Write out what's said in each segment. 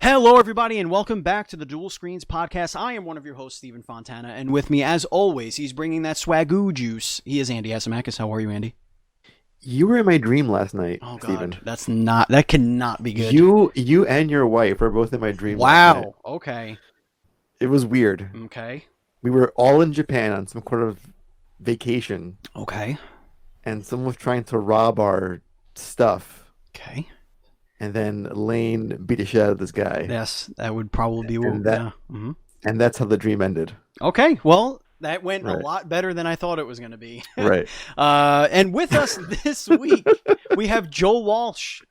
Hello, everybody, and welcome back to the Dual Screens podcast. I am one of your hosts, Stephen Fontana, and with me, as always, he's bringing that swagoo juice. He is Andy Asimakis. How are you, Andy? You were in my dream last night, Oh, Stephen. God. That cannot be good. You and your wife were both in my dream last night. Wow. Okay. It was weird. Okay. We were all in Japan on some kind of vacation, Okay. and someone was trying to rob our stuff, Okay. and then Lane beat the shit out of this guy. Yes, that would probably be And yeah. Mhm. And that's how the dream ended. Okay. Well, that went a Right. lot better than I thought it was going to be. Right. And with us this week, we have Joe Walsh,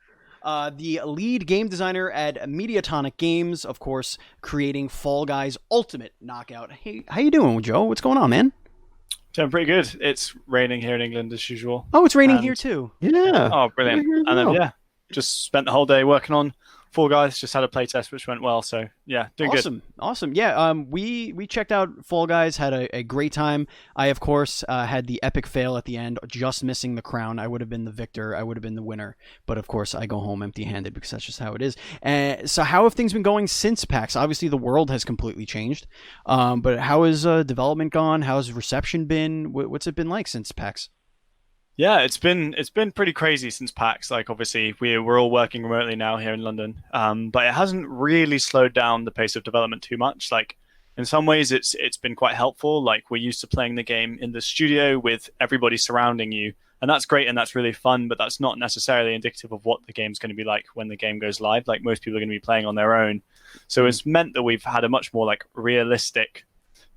the lead game designer at Mediatonic Games, of course, creating Fall Guys Ultimate Knockout. Hey, how you doing, Joe? What's going on, man? Doing pretty good. It's raining here in England as usual. Oh, it's raining here too. Yeah. Oh, brilliant. Here as And then, well. yeah, just spent the whole day working on Fall Guys. Just had a playtest, which went well. So, yeah, doing good. Awesome. Yeah, we checked out Fall Guys, had a great time. I, of course, had the epic fail at the end, just missing the crown. I would have been the victor. I would have been the winner. But, of course, I go home empty-handed because that's just how it is. So how have things been going since PAX? Obviously, the world has completely changed. But how has development gone? How's reception been? What's it been like since PAX? Yeah, it's been pretty crazy since PAX. Like, obviously, we're all working remotely now here in London. But it hasn't really slowed down the pace of development too much. Like, in some ways, it's been quite helpful. Like, we're used to playing the game in the studio with everybody surrounding you, and that's great and that's really fun. But that's not necessarily indicative of what the game's going to be like when the game goes live. Like, most people are going to be playing on their own, so it's meant that we've had a much more like realistic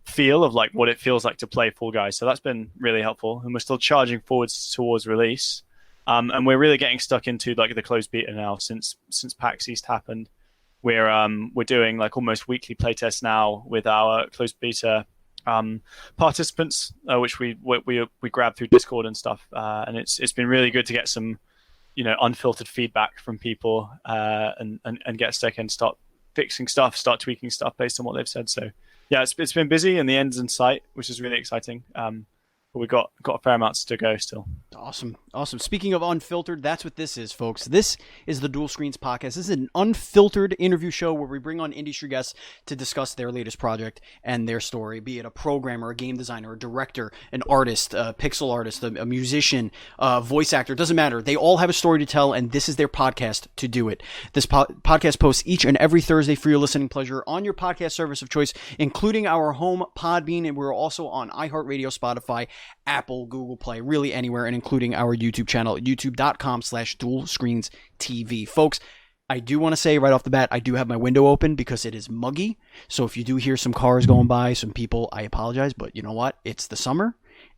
feel of like what it feels like to play Fall Guys. So that's been really helpful, and we're still charging forwards towards release. And we're really getting stuck into like the closed beta now since PAX East happened. We're doing like almost weekly playtests now with our closed beta participants, which we grab through Discord and stuff. And it's been really good to get some, unfiltered feedback from people and get stuck and start fixing stuff, start tweaking stuff based on what they've said. So yeah, it's been busy and the end's in sight, which is really exciting. But we've got a fair amount to go still. Awesome. Speaking of unfiltered, that's what this is, folks. This is the Dual Screens podcast. This is an unfiltered interview show where we bring on industry guests to discuss their latest project and their story, be it a programmer, a game designer, a director, an artist, a pixel artist, a musician, a voice actor. It doesn't matter. They all have a story to tell, and this is their podcast to do it. This podcast posts each and every Thursday for your listening pleasure on your podcast service of choice, including our home Podbean, and we're also on iHeartRadio, Spotify, Apple, Google Play, really anywhere, and including our YouTube channel, youtube.com/dualscreens.tv. Folks, I do want to say right off the bat, I do have my window open because it is muggy. So if you do hear some cars going by, some people, I apologize, but you know what? It's the summer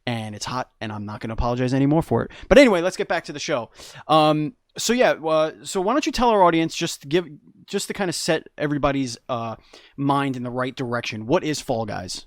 and it's hot, and I'm not going to apologize anymore for it. But anyway, let's get back to the show. So why don't you tell our audience, just to kind of set everybody's mind in the right direction, what is Fall Guys?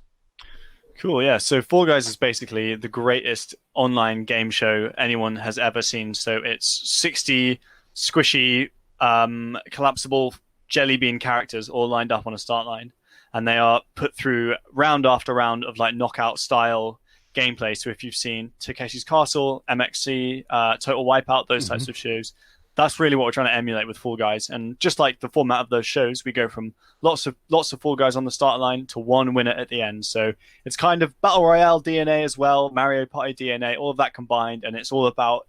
Cool, yeah. So Fall Guys is basically the greatest online game show anyone has ever seen. So it's 60 squishy, collapsible jelly bean characters all lined up on a start line. And they are put through round after round of like knockout style gameplay. So if you've seen Takeshi's Castle, MXC, Total Wipeout, those types of shows, that's really what we're trying to emulate with Fall Guys. And just like the format of those shows, we go from lots of Fall Guys on the start line to one winner at the end. So it's kind of Battle Royale DNA as well, Mario Party DNA, all of that combined. And it's all about,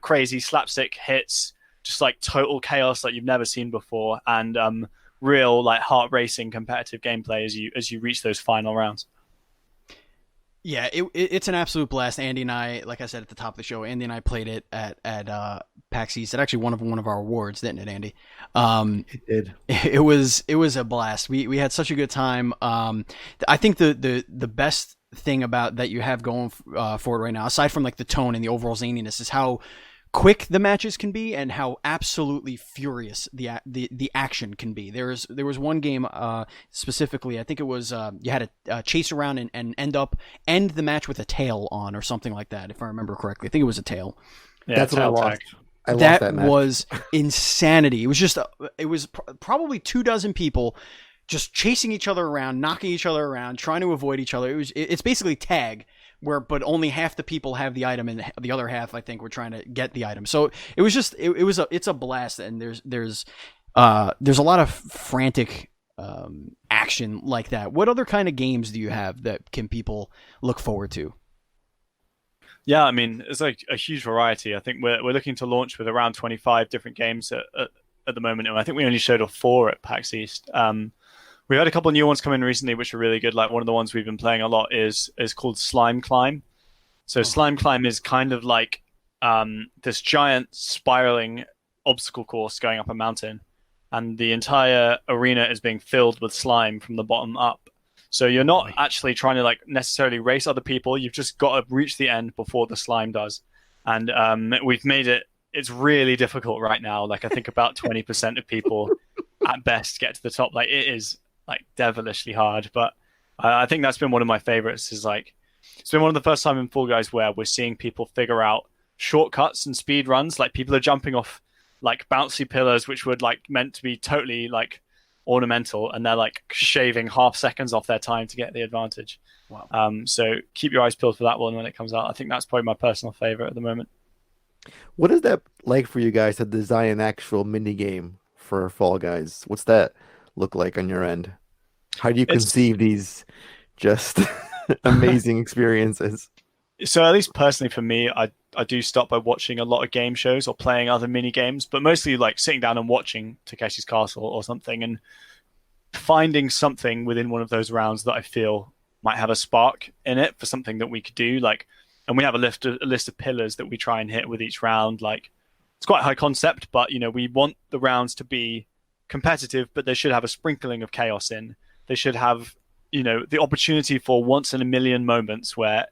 crazy slapstick hits, just like total chaos like you've never seen before, and real like heart racing competitive gameplay as you reach those final rounds. Yeah, it's an absolute blast. Andy and I, like I said at the top of the show, Andy and I played it at PAX East. It actually won one of our awards, didn't it, Andy? It did. It was a blast. We had such a good time. I think the best thing about that you have going for it right now, aside from like the tone and the overall zaniness, is how quick the matches can be and how absolutely furious the action can be. There was one game specifically, I think it was you had to chase around and end the match with a tail on or something like that, if I remember correctly. I think it was a tail. Yeah, that's what I lost. I lost that match. Was insanity. It was probably 24 people just chasing each other around, knocking each other around, trying to avoid each other. It's basically tag, but only half the people have the item and the other half, I think, were trying to get the item. So it's a blast, and there's There's a lot of frantic action like that. What other kind of games do you have that can people look forward to? Yeah, I mean, it's like a huge variety. I think we're looking to launch with around 25 different games at the moment, and I think we only showed off 4 at PAX East. We've had a couple of new ones come in recently, which are really good. Like one of the ones we've been playing a lot is called Slime Climb. So Slime Climb is kind of like this giant spiraling obstacle course going up a mountain, and the entire arena is being filled with slime from the bottom up. So you're not actually trying to like necessarily race other people. You've just got to reach the end before the slime does. And we've made it's really difficult right now. Like I think about 20% of people at best get to the top. Like it is like devilishly hard. But I think that's been one of my favorites. Is like it's been one of the first time in Fall Guys where we're seeing people figure out shortcuts and speed runs. Like people are jumping off like bouncy pillars, which would like meant to be totally like ornamental, and they're like shaving half seconds off their time to get the advantage. Wow. So keep your eyes peeled for that one when it comes out. I think that's probably my personal favorite at the moment. What is that like for you guys to design an actual mini game for Fall Guys? What's that look like on your end? How do you conceive these just amazing experiences? So at least personally for me, I do start by watching a lot of game shows or playing other mini games, but mostly like sitting down and watching Takeshi's Castle or something and finding something within one of those rounds that I feel might have a spark in it for something that we could do. Like, and we have a list of pillars that we try and hit with each round. Like, it's quite high concept, but we want the rounds to be competitive, but they should have a sprinkling of chaos in. They should have, the opportunity for once in a million moments where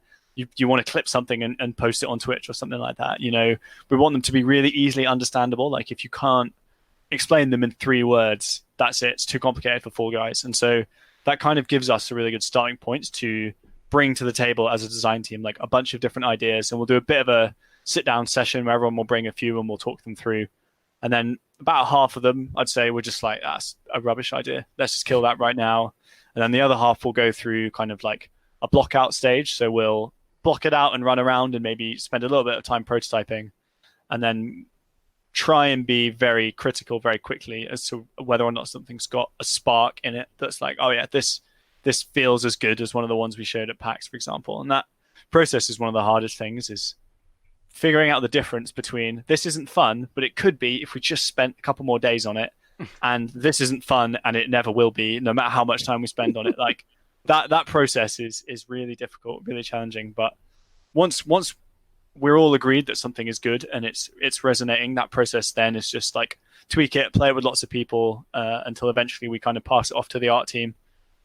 you want to clip something and post it on Twitch or something like that. We want them to be really easily understandable. Like if you can't explain them in 3 words, that's it. It's too complicated for Fall Guys. And so that kind of gives us a really good starting point to bring to the table as a design team, like a bunch of different ideas. And we'll do a bit of a sit down session where everyone will bring a few and we'll talk them through. And then about half of them, I'd say we're just like, that's a rubbish idea. Let's just kill that right now. And then the other half will go through kind of like a block out stage. So we'll block it out and run around and maybe spend a little bit of time prototyping, and then try and be very critical very quickly as to whether or not something's got a spark in it that's like, oh yeah, this feels as good as one of the ones we showed at PAX, for example. And that process is one of the hardest things, is figuring out the difference between this isn't fun, but it could be if we just spent a couple more days on it, and this isn't fun and it never will be, no matter how much time we spend on it. Like that process is really difficult, really challenging. But once we're all agreed that something is good and it's resonating, that process then is just like tweak it, play it with lots of people until eventually we kind of pass it off to the art team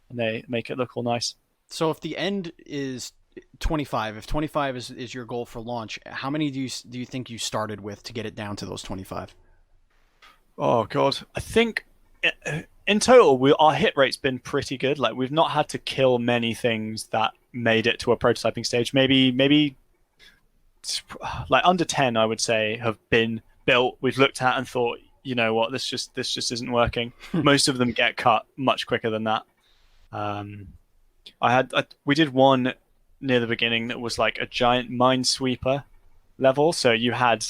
and they make it look all nice. So if the end is 25, if 25 is your goal for launch, how many do you think you started with to get it down to those 25? Oh God, I think in total our hit rate's been pretty good. Like we've not had to kill many things that made it to a prototyping stage. Maybe like under 10, I would say, have been built. We've looked at and thought, you know what, this just isn't working. Most of them get cut much quicker than that. We did one near the beginning that was like a giant minesweeper level. So you had,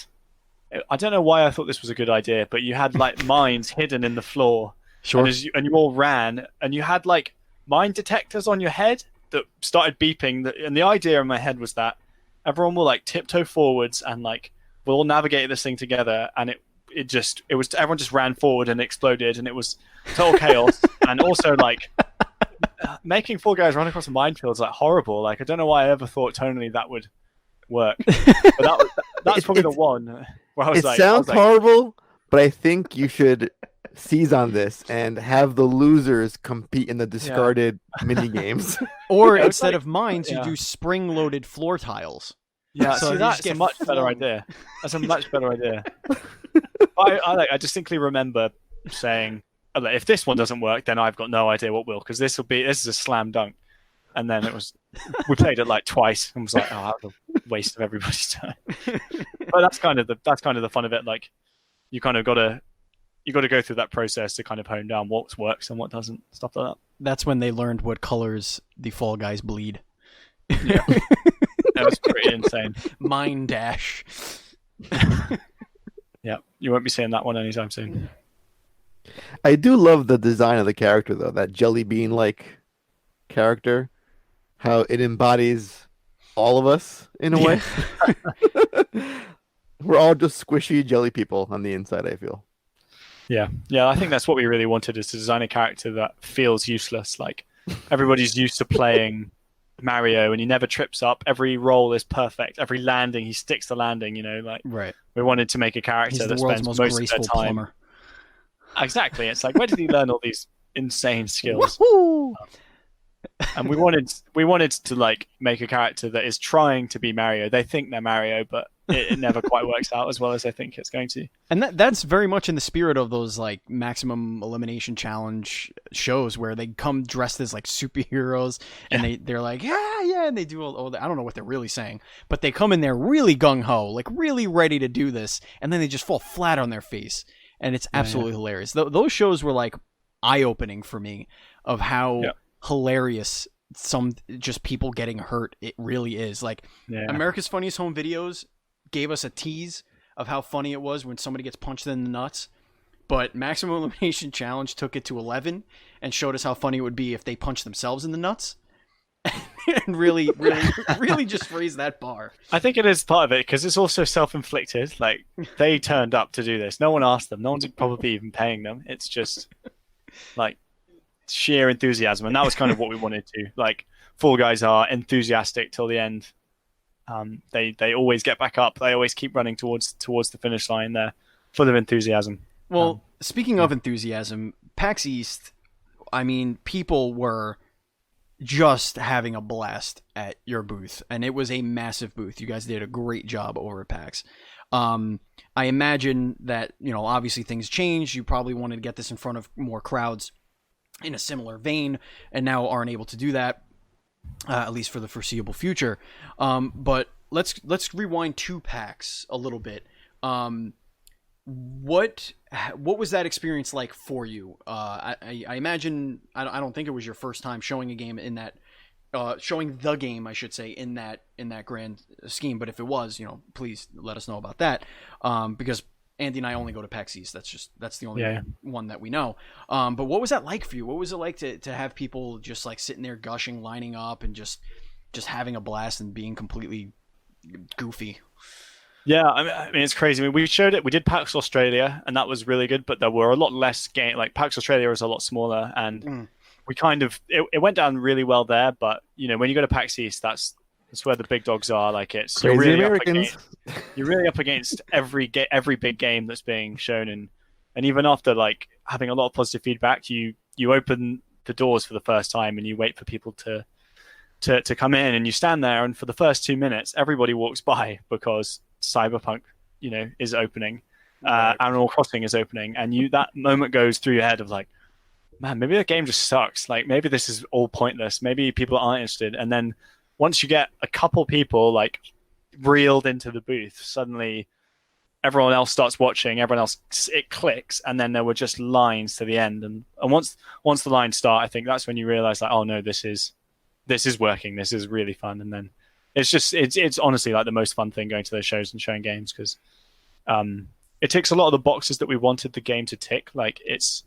I don't know why I thought this was a good idea, but you had like mines hidden in the floor. Sure. And you all ran, and you had like mine detectors on your head that started beeping. And the idea in my head was that everyone will like tiptoe forwards and like we'll all navigate this thing together. And everyone just ran forward and exploded, and it was total chaos. And also like making 4 guys run across a minefield is like horrible. Like I don't know why I ever thought tonally that would work. But that's probably the one where I was like, sounds horrible, but I think you should seize on this and have the losers compete in the discarded mini games. Or instead of mines, you do spring-loaded floor tiles. Yeah, so that's a much better idea. That's a much better idea. I distinctly remember saying, if this one doesn't work, then I've got no idea what will, because this is a slam dunk. And then we played it like twice and was like, oh, that was a waste of everybody's time. But that's kind of the fun of it. Like you kind of got to go through that process to kind of hone down what works and what doesn't, stuff like that. That's when they learned what colors the Fall Guys bleed. Yeah. That was pretty insane. Mine dash. Yeah, you won't be seeing that one anytime soon. I do love the design of the character though, that jelly bean like character, how it embodies all of us in a Yeah. way. We're all just squishy jelly people on the inside, I feel. Yeah, yeah. I think that's what we really wanted, is to design a character that feels useless. Like everybody's used to playing Mario, and he never trips up. Every roll is perfect. Every landing, he sticks the landing. Like Right. we wanted to make a character He's the that world's spends most most of their graceful time. plumber. Exactly. It's like, where did he learn all these insane skills? Woohoo! And we wanted to like make a character that is trying to be Mario. They think they're Mario, but it never quite works out as well as they think it's going to. And that's very much in the spirit of those like maximum elimination challenge shows where they come dressed as like superheroes and they're like, yeah, and they do all I don't know what they're really saying, but they come in there really gung-ho, like really ready to do this, and then they just fall flat on their face. And it's absolutely hilarious. Those shows were like eye-opening for me of how hilarious some just people getting hurt it really is. Like America's Funniest Home Videos gave us a tease of how funny it was when somebody gets punched in the nuts, but Maximum Elimination Challenge took it to 11 and showed us how funny it would be if they punched themselves in the nuts. And really just raised that bar. I think it is part of it because it's also self-inflicted. Like they turned up to do this. No one asked them. No one's probably even paying them. It's just like sheer enthusiasm, and that was kind of what we wanted to. Like Fall Guys are enthusiastic till the end. They always get back up. They always keep running towards the finish line. They're full of enthusiasm. Well, speaking of enthusiasm, PAX East, I mean, people were just having a blast at your booth, and it was a massive booth. You guys did a great job over at PAX. I imagine that, obviously things changed. You probably wanted to get this in front of more crowds in a similar vein, and now aren't able to do that, at least for the foreseeable future. But let's rewind to PAX a little bit. What was that experience like for you? I imagine I don't think it was your first time showing a game in that, showing the game I should say in that grand scheme. But if it was, please let us know about that. Because Andy and I only go to PAX East. That's the only one that we know. But what was that like for you? What was it like to have people just like sitting there gushing, lining up, and just having a blast and being completely goofy? Yeah, I mean it's crazy. I mean, we showed it. We did PAX Australia, and that was really good. But there were a lot less game. Like PAX Australia is a lot smaller, and we kind of it went down really well there. But when you go to PAX East, that's where the big dogs are. Like it's Crazy Americans. You're really up against every big game that's being shown, and even after like having a lot of positive feedback, you open the doors for the first time and you wait for people to come in, and you stand there, and for the first 2 minutes, everybody walks by because Cyberpunk, is opening, Animal Crossing is opening, and that moment goes through your head of like, man, maybe the game just sucks. Like maybe this is all pointless. Maybe people aren't interested. And then once you get a couple people like reeled into the booth, suddenly everyone else starts watching. Everyone else, it clicks, and then there were just lines to the end. And once the lines start, I think that's when you realize like, oh no, this is working. This is really fun. And then it's honestly like the most fun thing going to those shows and showing games, because it ticks a lot of the boxes that we wanted the game to tick. Like it's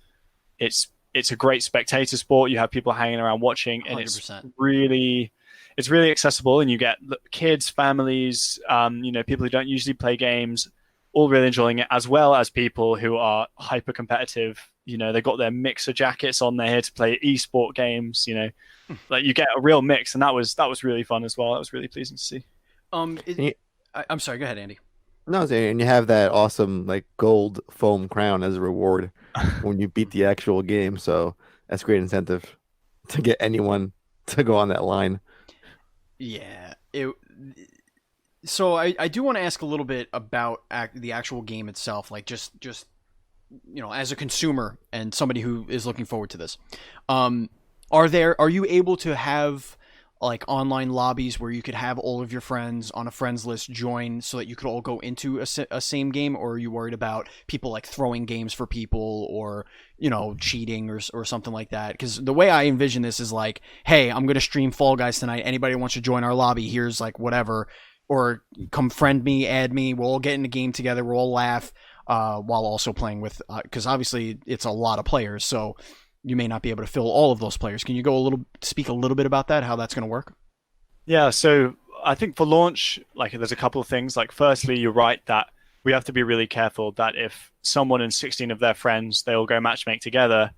a great spectator sport. You have people hanging around watching, and 100%. It's really accessible, and you get kids, families, people who don't usually play games, all really enjoying it, as well as people who are hyper competitive. They got their mixer jackets on. They're here to play esport games. Like you get a real mix, and that was really fun as well. That was really pleasing to see. I'm sorry. Go ahead, Andy. No, and you have that awesome like gold foam crown as a reward when you beat the actual game. So that's great incentive to get anyone to go on that line. Yeah. So I do want to ask a little bit about the actual game itself, like just as a consumer and somebody who is looking forward to this. Are you able to have like online lobbies where you could have all of your friends on a friends list join so that you could all go into a same game, or are you worried about people like throwing games for people or cheating or something like that? Because the way I envision this is like, hey, I'm gonna stream Fall Guys tonight, anybody who wants to join our lobby, here's like whatever, or come friend me, add me, we'll all get in a game together, we'll all laugh. while also playing with, because obviously it's a lot of players, so you may not be able to fill all of those players. Can you speak a little bit about that, how that's going to work? Yeah, so I think for launch, like there's a couple of things. Like firstly, you're right that we have to be really careful that if someone and 16 of their friends, they all go matchmake together,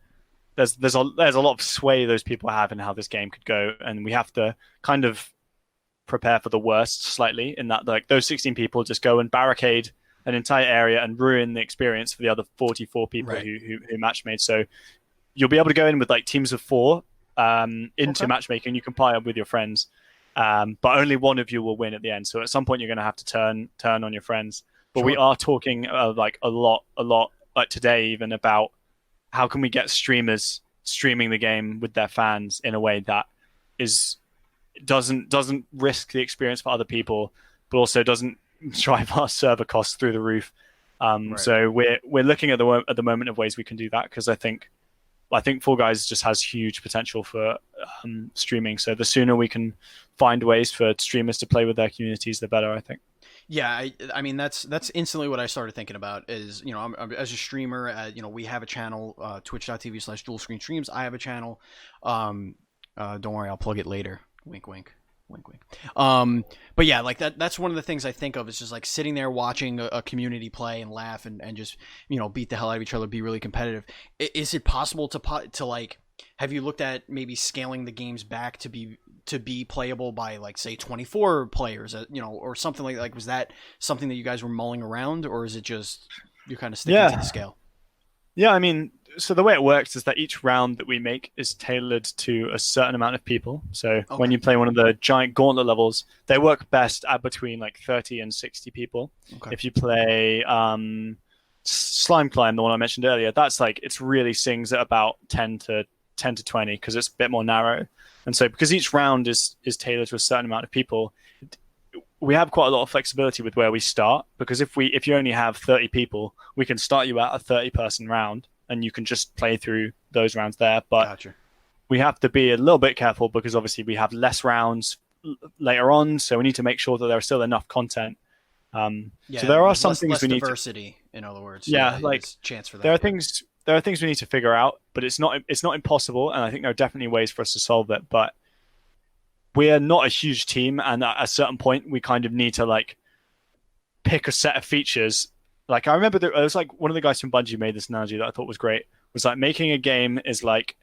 there's a lot of sway those people have in how this game could go, and we have to kind of prepare for the worst slightly in that like those 16 people just go and barricade an entire area and ruin the experience for the other 44 people Right. who matchmade. So you'll be able to go in with like teams of 4 into matchmaking. You can play up with your friends, but only one of you will win at the end. So at some point you're going to have to turn on your friends. But we are talking like a lot like today even about how can we get streamers streaming the game with their fans in a way that doesn't risk the experience for other people, but also doesn't drive our server costs through the roof. Right. So we're looking at the moment of ways we can do that, because I think Fall Guys just has huge potential for streaming. So the sooner we can find ways for streamers to play with their communities, the better, I think. Yeah, I mean that's instantly what I started thinking about is, I'm as a streamer, we have a channel, twitch.tv/dualscreenstreams. I have a channel. Don't worry, I'll plug it later. Wink, wink. Wink, wink. But yeah, like that's one of the things I think of is just like sitting there watching a community play and laugh and just, beat the hell out of each other, be really competitive. Is it possible to like, have you looked at maybe scaling the games back to be playable by like say 24 players, or something like that? Like, was that something that you guys were mulling around, or is it just you're kind of sticking to the scale? Yeah, I mean, so the way it works is that each round that we make is tailored to a certain amount of people. So when you play one of the giant gauntlet levels, they work best at between like 30 and 60 people. Okay. If you play Slime Climb, the one I mentioned earlier, that's like, it's really sings at about 10 to 20 because it's a bit more narrow. And so because each round is tailored to a certain amount of people, we have quite a lot of flexibility with where we start, because if you only have 30 people, we can start you at a 30-person round and you can just play through those rounds there. But we have to be a little bit careful because obviously we have less rounds later on, so we need to make sure that there's still enough content. So there are some things we need diversity, in other words. Like chance for that. There are things we need to figure out, but it's not impossible, and I think there are definitely ways for us to solve it. But we're not a huge team, and at a certain point, we kind of need to like pick a set of features. Like I remember it was like one of the guys from Bungie made this analogy that I thought was great. It was like making a game is like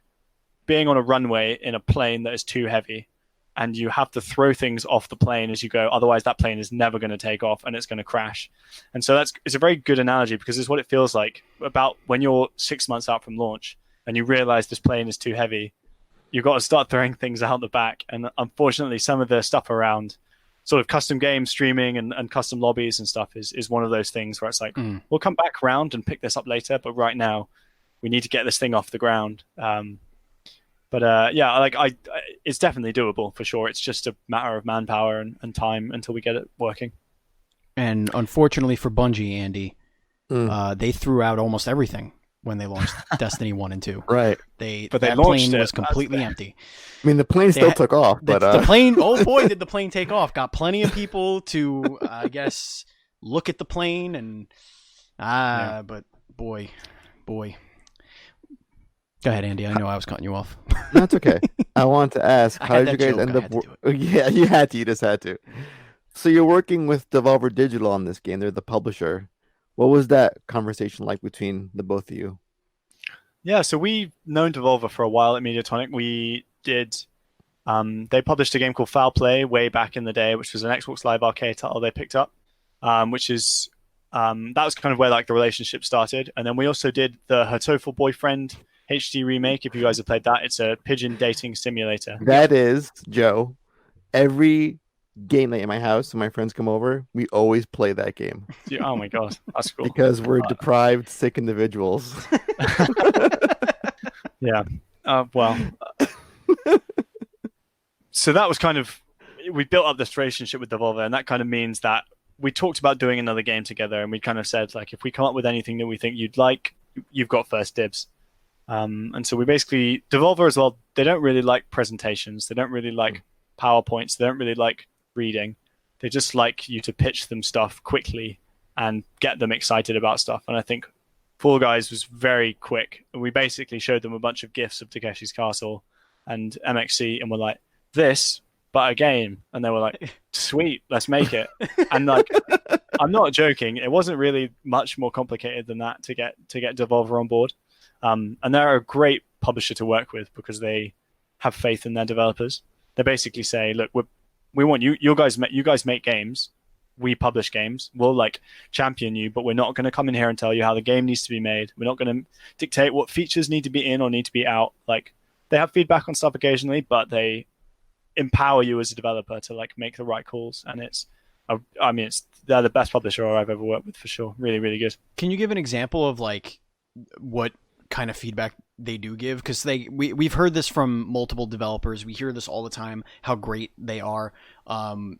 being on a runway in a plane that is too heavy, and you have to throw things off the plane as you go. Otherwise, that plane is never going to take off, and it's going to crash. And so it's a very good analogy, because it's what it feels like about when you're 6 months out from launch and you realize this plane is too heavy. You've got to start throwing things out the back. And unfortunately, some of the stuff around sort of custom game streaming and custom lobbies and stuff is one of those things where it's like, we'll come back around and pick this up later, but right now we need to get this thing off the ground. It's definitely doable for sure. It's just a matter of manpower and time until we get it working. And unfortunately for Bungie, Andy, they threw out almost everything when they launched Destiny 1 and 2. Right. That plane was completely empty. I mean, the plane still took off, but the plane, oh boy, did the plane take off. Got plenty of people to, I guess, look at the plane and, but boy. Go ahead, Andy. I know I was cutting you off. That's okay. I want to ask, how did you guys end up? Yeah, you had to. You just had to. So you're working with Devolver Digital on this game. They're the publisher. What was that conversation like between the both of you? Yeah, so we've known Devolver for a while at Mediatonic. We did. They published a game called Foul Play way back in the day, which was an Xbox Live Arcade title they picked up, which is that was kind of where like the relationship started. And then we also did the Hatoful Boyfriend HD remake. If you guys have played that, it's a pigeon dating simulator. That is, Joe, every game night in my house when my friends come over, we always play that game. Oh my god, that's cool. Because we're deprived, sick individuals. Yeah. So that was kind of, we built up this relationship with Devolver, and that kind of means that we talked about doing another game together, and we kind of said, like, if we come up with anything that we think you'd like, you've got first dibs. And so we basically, Devolver as well, they don't really like presentations. They don't really like PowerPoints. They don't really like reading. They just like you to pitch them stuff quickly and get them excited about stuff. And I think Fall Guys was very quick. We basically showed them a bunch of GIFs of Takeshi's Castle and MXC, and we're like, this, but a game. And they were like, sweet, let's make it. And like, I'm not joking. It wasn't really much more complicated than that to get Devolver on board. And they're a great publisher to work with because they have faith in their developers. They basically say, look, we want you guys make games. We publish games. We'll like champion you, but we're not going to come in here and tell you how the game needs to be made. We're not going to dictate what features need to be in or need to be out. Like, they have feedback on stuff occasionally, but they empower you as a developer to like make the right calls. And they're the best publisher I've ever worked with for sure. Really, really good. Can you give an example of like what kind of feedback they do give? Because we've heard this from multiple developers. We hear this all the time, how great they are. We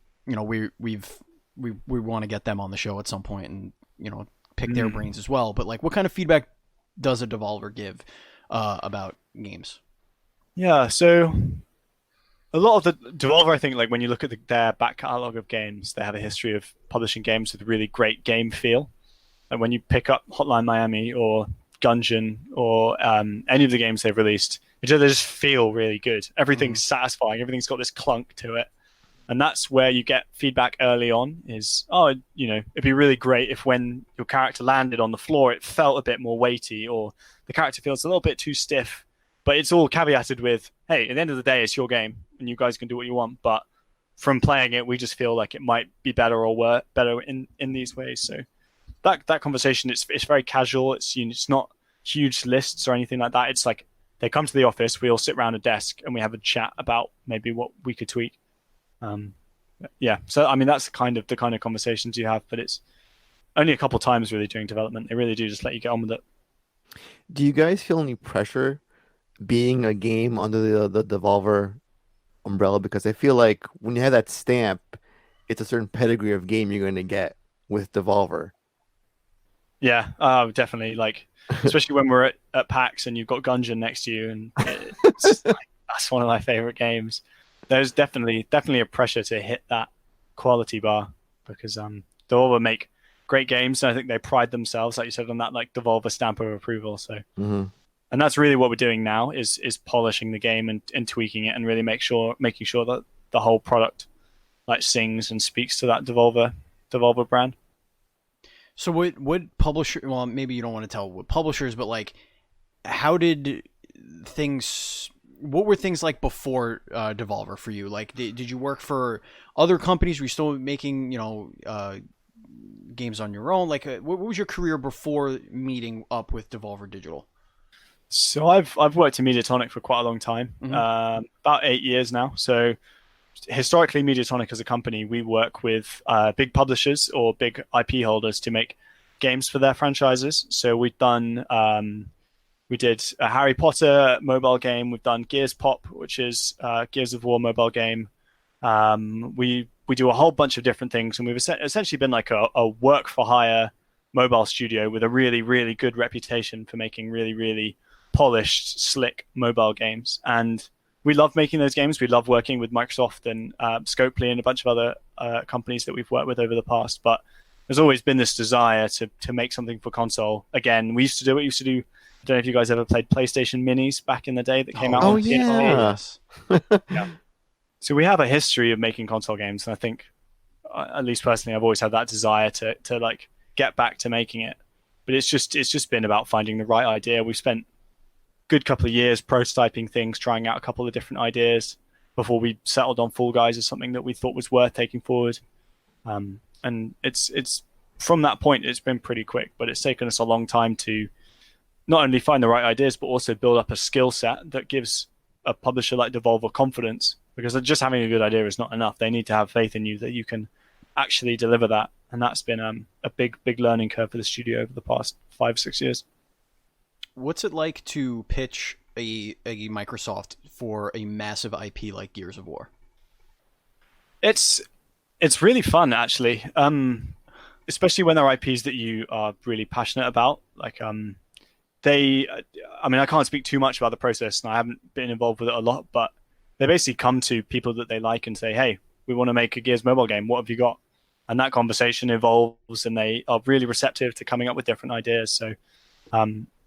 want to get them on the show at some point and, pick their brains as well. But like, what kind of feedback does a Devolver give about games? Yeah, so a lot of the Devolver, I think, like when you look at their back catalog of games, they have a history of publishing games with really great game feel. Like when you pick up Hotline Miami or Gungeon or any of the games they've released, they just feel really good. Everything's satisfying. Everything's got this clunk to it. And that's where you get feedback early on is, it'd be really great if when your character landed on the floor, it felt a bit more weighty, or the character feels a little bit too stiff. But it's all caveated with, hey, at the end of the day, it's your game and you guys can do what you want. But from playing it, we just feel like it might be better or better in these ways. So that conversation, it's very casual. It's not huge lists or anything like that. It's like they come to the office, we all sit around a desk and we have a chat about maybe what we could tweak. So I mean that's the kind of conversations you have, but it's only a couple times really during development. They really do just let you get on with it. Do you guys feel any pressure being a game under the Devolver umbrella? Because I feel like when you have that stamp, it's a certain pedigree of game you're going to get with Devolver. Yeah, definitely. Like, especially when we're at PAX and you've got Gungeon next to you, and that's one of my favorite games. There's definitely a pressure to hit that quality bar because Devolver make great games, and I think they pride themselves, like you said, on that like Devolver stamp of approval. So, and that's really what we're doing now is polishing the game and tweaking it, and really making sure that the whole product like sings and speaks to that Devolver brand. So what publisher? Well, maybe you don't want to tell what publishers, but like, how did things? What were things like before Devolver for you? Like, did you work for other companies? Were you still making, games on your own? Like, what was your career before meeting up with Devolver Digital? So I've worked in Mediatonic for quite a long time, about 8 years now. So historically, Mediatonic as a company, we work with big publishers or big IP holders to make games for their franchises. So we've done. We did a Harry Potter mobile game. We've done Gears Pop, which is Gears of War mobile game. We do a whole bunch of different things, and we've essentially been like a work-for-hire mobile studio with a really, really good reputation for making really, really polished, slick mobile games. And we love making those games. We love working with Microsoft and Scopely and a bunch of other companies that we've worked with over the past. But there's always been this desire to make something for console. Again, we used to do I don't know if you guys ever played PlayStation Minis back in the day that came out. Oh, yeah. Yeah. So we have a history of making console games, and I think, at least personally, I've always had that desire to like get back to making it. But it's just been about finding the right idea. We've spent a good couple of years prototyping things, trying out a couple of different ideas before we settled on Fall Guys as something that we thought was worth taking forward. And it's from that point, it's been pretty quick, but it's taken us a long time to not only find the right ideas, but also build up a skill set that gives a publisher like Devolver confidence, because just having a good idea is not enough. They need to have faith in you that you can actually deliver that. And that's been a big learning curve for the studio over the past 5-6 years. What's it like to pitch a Microsoft for a massive IP like Gears of War? It's really fun, actually, especially when they're IPs that you are really passionate about. Like, I can't speak too much about the process, and I haven't been involved with it a lot, but they basically come to people that they like and say, hey, we want to make a Gears mobile game. What have you got? and that conversation evolves, and they are really receptive to coming up with different ideas. So,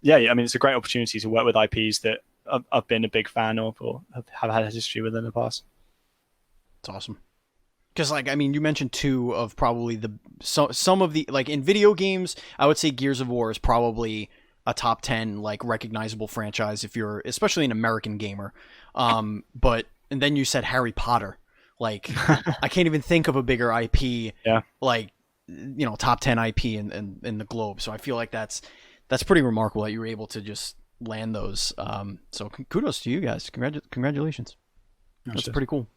yeah, I mean, it's a great opportunity to work with IPs that I've been a big fan of or have had a history with in the past. It's awesome. Because, like, I mean, you mentioned two of probably some of the, like, in video games, I would say Gears of War is probably a top 10, like, recognizable franchise if you're, especially an American gamer. And then you said Harry Potter. Like, I can't even think of a bigger IP, like, you know, top 10 IP in the globe. So I feel like that's pretty remarkable that you were able to just land those. So kudos to you guys. Congratulations. That's pretty cool.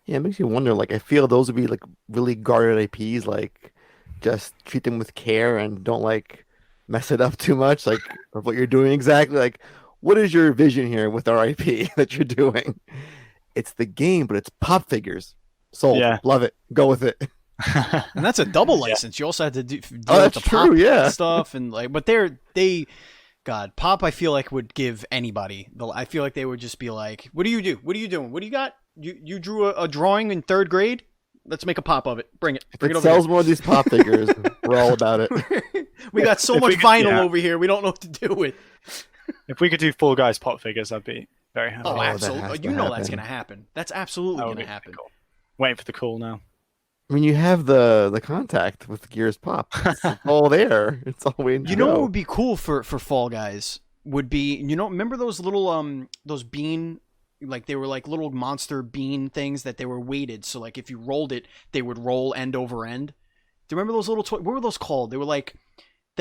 Yeah, it makes you wonder, like, I feel those would be, like, really guarded IPs, like, just treat them with care and don't, like, mess it up too much, like, of what you're doing exactly. Like, what is your vision here with our IP that you're doing? It's the game, but it's pop figures. Sold. Yeah. Love it. Go with it. And that's a double license. You also had to deal that's with the true, pop stuff, and, like, but God, pop, I feel like would give anybody. I feel like they would just be like, "What do you do? What are you doing? What do you got? You drew a drawing in 3rd grade? Let's make a pop of it. Bring it. Bring If it it over sells here." more of these pop figures, we're all about it. We got so much vinyl over here. We don't know what to do with. If we could do Fall Guys pop figures, I'd be very happy. Oh, absolutely! has to You know happen. that's gonna happen. That's absolutely gonna happen. Cool. Waiting for the call now. I mean, you have the contact with Gears Pop. It's all there. It's all waiting to You know go. what would be cool for Fall Guys would be, you know, remember those little those bean, like, they were like little monster bean things that they were weighted, so like if you rolled it they would roll end over end. Do you remember those little what were those called? They were like,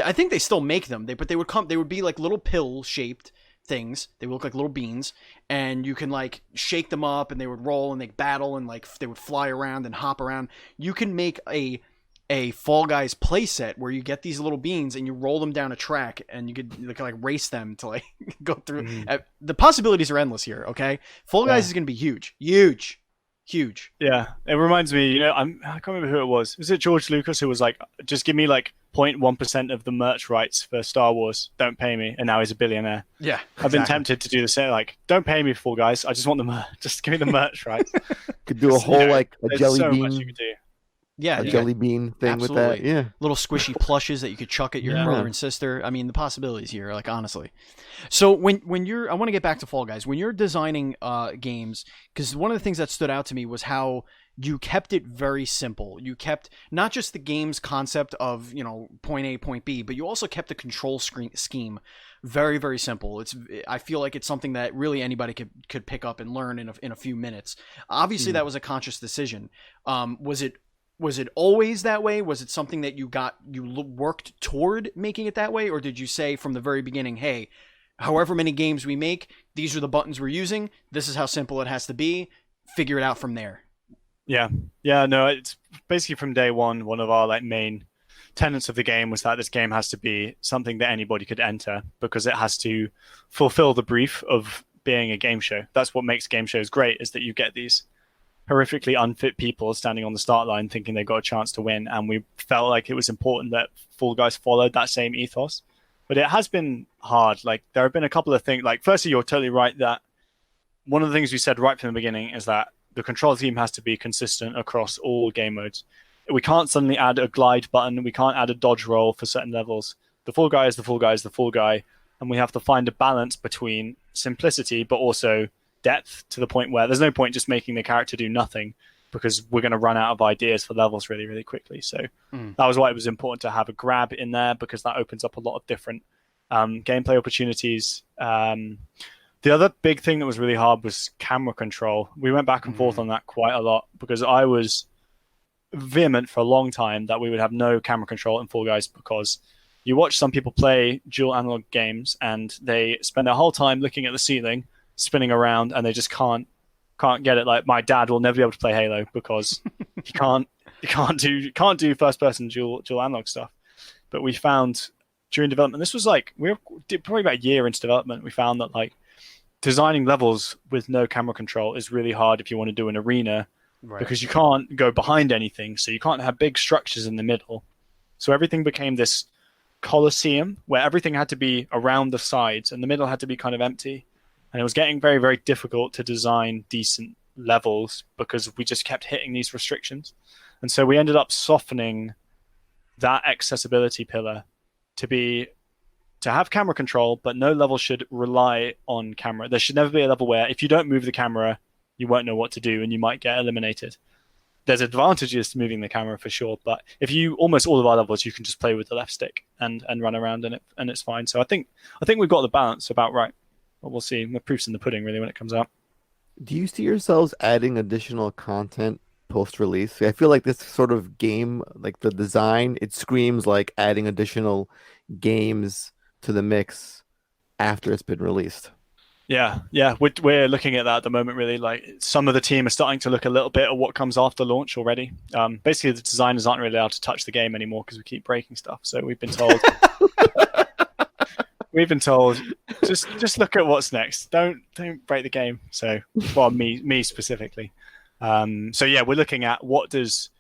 I think they still make them, but they would be like little pill shaped things. They would look like little beans, and you can, like, shake them up and they would roll and they battle, and, like, they would fly around and hop around. You can make a Fall Guys playset where you get these little beans and you roll them down a track, and you could like race them to, like, go through. The possibilities are endless here. Okay, Fall Guys is going to be huge. Yeah, it reminds me, you know, I can't remember who it was. Was it George Lucas who was like, just give me like 0.1% of the merch rights for Star Wars, don't pay me, and now he's a billionaire. Yeah, I've been tempted to do the same, like, don't pay me, Fall Guys, I just want the merch, just give me the merch rights. Could do a whole, like, a There's jelly so bean. much you could do. Yeah, A jelly bean thing absolutely. with that. Yeah. Little squishy plushes that you could chuck at your brother and sister. I mean, the possibilities here, like, honestly. So when you're, I want to get back to Fall Guys. When you're designing games, because one of the things that stood out to me was how you kept it very simple. You kept not just the game's concept of, you know, point A, point B, but you also kept the control scheme very, very simple. I feel like it's something that really anybody could pick up and learn in a few minutes. Obviously, that was a conscious decision. Was it always that way? Was it something that you worked toward making it that way? Or did you say from the very beginning, hey, however many games we make, these are the buttons we're using. This is how simple it has to be. Figure it out from there. Yeah. No, it's basically from day one of our, like, main tenets of the game was that this game has to be something that anybody could enter, because it has to fulfill the brief of being a game show. That's what makes game shows great, is that you get these horrifically unfit people standing on the start line thinking they got a chance to win, and we felt like it was important that Fall Guys followed that same ethos. But it has been hard. Like, there have been a couple of things. Like, firstly, you're totally right that one of the things we said right from the beginning is that the control team has to be consistent across all game modes. We can't suddenly add a glide button. We can't add a dodge roll for certain levels. The Fall Guy is the Fall Guy is the Fall Guy, and we have to find a balance between simplicity but also depth, to the point where there's no point just making the character do nothing, because we're going to run out of ideas for levels really, really quickly. So that was why it was important to have a grab in there, because that opens up a lot of different gameplay opportunities. The other big thing that was really hard was camera control. We went back and forth on that quite a lot, because I was vehement for a long time that we would have no camera control in Fall Guys, because you watch some people play dual analog games and they spend their whole time looking at the ceiling, spinning around, and they just can't get it. Like, my dad will never be able to play Halo because he can't do first person dual analog stuff. But we found during development, this was like, we were probably about a year into development, we found that, like, designing levels with no camera control is really hard if you want to do an arena, because you can't go behind anything, so you can't have big structures in the middle. So everything became this coliseum where everything had to be around the sides and the middle had to be kind of empty. And it was getting very, very difficult to design decent levels because we just kept hitting these restrictions. And so we ended up softening that accessibility pillar to have camera control, but no level should rely on camera. There should never be a level where if you don't move the camera, you won't know what to do and you might get eliminated. There's advantages to moving the camera for sure, but if you almost all of our levels, you can just play with the left stick and run around in it, and it's fine. So I think we've got the balance about right. But we'll see. The proof's in the pudding, really, when it comes out. Do you see yourselves adding additional content post-release? I feel like this sort of game, like the design, it screams like adding additional games to the mix after it's been released. Yeah. We're looking at that at the moment, really. Like some of the team are starting to look a little bit at what comes after launch already. Basically, the designers aren't really allowed to touch the game anymore because we keep breaking stuff. So we've been told, just look at what's next. Don't break the game. So, well, me specifically. So yeah, we're looking at what does